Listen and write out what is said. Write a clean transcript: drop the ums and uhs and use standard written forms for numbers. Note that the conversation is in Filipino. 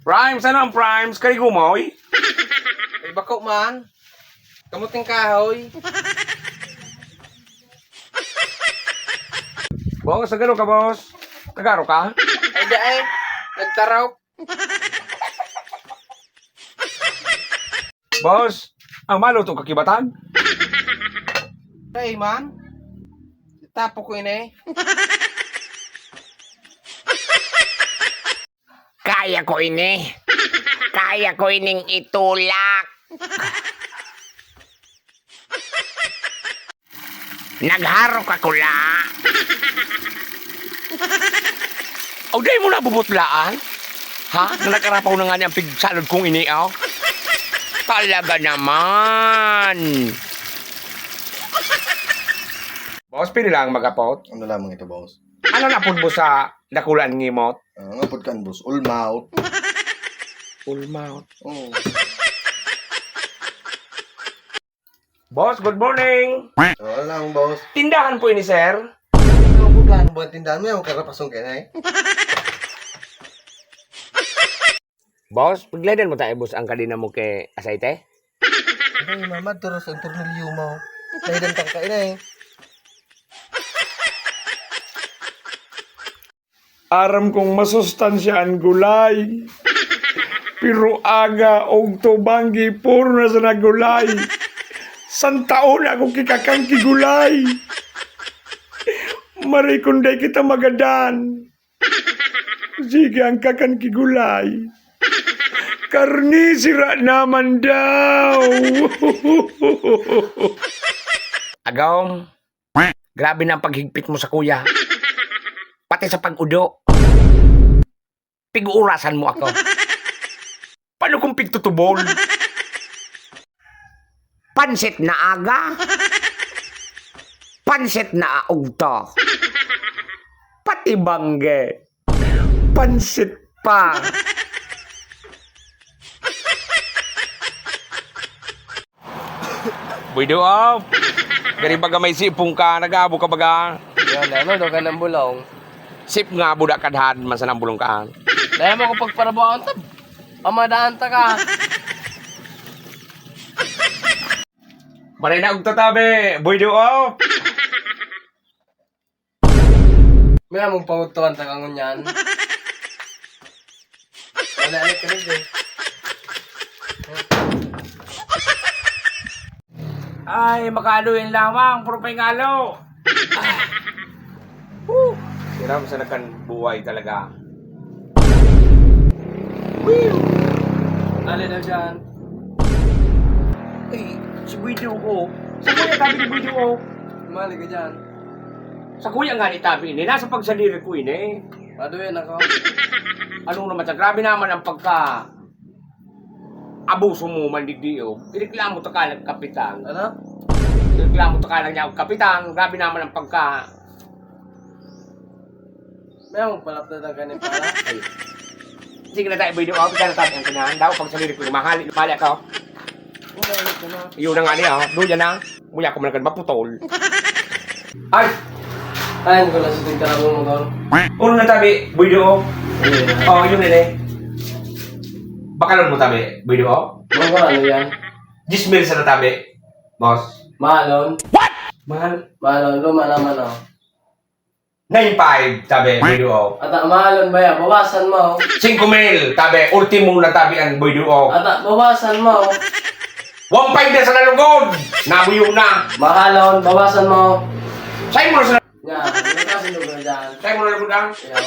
Primes, ano ang primes? Kay gumoy? Ay, bako man. Kamuting kahoy. Boss, nagano ka, boss? Nagaro ka? Ay, di ay. Nagtaraw. Boss, ang maluto ka kibatag? Ay, man. Tapo ko ini. Kaya ko ini. Kaya ko ining itulak. Nagharok ako la. O, di mo na bubutlaan? Ha? Nagkarapaw na nga niyang pigsalod kong iniaw? Talaga naman. Boss, pili lang magapot. Ano lamang ito, boss? Ano na po sa nakulaan ngimot? Ang apod kan, boss. Ulmaut. Full mouth. Oh. Boss, good morning. So, ano lang, boss? Tindahan po ini, sir. Ano po plano ba ang tindahan mo? Yung karapasong ka na eh. Boss, paglaydan mo tayo, boss, ang kadina mo kay Asayte? Ay, mama, turos ang tornilyo mo. Lahidan tang kain eh. Aram kong masustansya ang gulay. Pero aga og tubanggi puro na sa nagulay. Santaon ako kikakang kigulay. Marikunday kita magadan. Sige ang kakan kigulay. Karni sira naman daw. Agawm, grabe na ang paghigpit mo sa kuya. Pati sa pag-udo. Pig-urasan mo ako. Paano kung pigtutubol? Pansit na aga. Pansit na augto. Pati bangge. Pansit pa. Buido off. Gari baga may sipong ka, nag-abo ka baga. Yan, ano, daw ka ng bulong. Sip nga buda kadhan, man sa nang bulong ka. Dahil mo ko pagparabuan tab. Amadaan ta ka. Maray na og tatabi, buido off. May among pangutuan ta kangon yan. Wala na ka rin eh. Ay, makaluin lamang, puro pangalo. Siram sa nakan buhay talaga. Dali na dyan. Ay, si Buido ko. Sa kuya tabi ni Buido ko. Mali ka dyan. Sa kuya nga ni tabi ini, nasa pagsaliri ko ini. Paduin ako. Anong naman sa grabe naman ang pagka abuso mo man digdiyo. Ireklamo ta ka ng kapitan. Ano? Ireklamo ta ka lang niya og kapitan. Grabe naman ang pagka May among palapdatan ka ni para. ay. Sige na tayo Buido ko. Kita na tabi ang kinahan. Daw pagsaliri ko mahali ako. Umainit ka na. Iyon na nga niya, doon yan na. Muya ko man agad maputol. Ay! Ay, hindi ko lang sutin ka na mo doon. Uno na tabi, Buido. Oo, yun nila. Bakalon mo tabi, Buido. Mga ano yan? Gismil sa natabi, boss. Mahalon. Mahal. Mahalon, luma naman oh. 9.5 tabi, Buido. Ata, mahalon ba yan? Bawasan mo. 5,000 tabi, ultimo na tabi ang Buido. Ata, bawasan mo. 1.5 na sa nalugod! Nabuyo na! Mahalon, bawasan mo. Sa'yo mo na sa Yan, hindi ka sinugan dyan. Sa'yo mo na nalugod ang? Yan.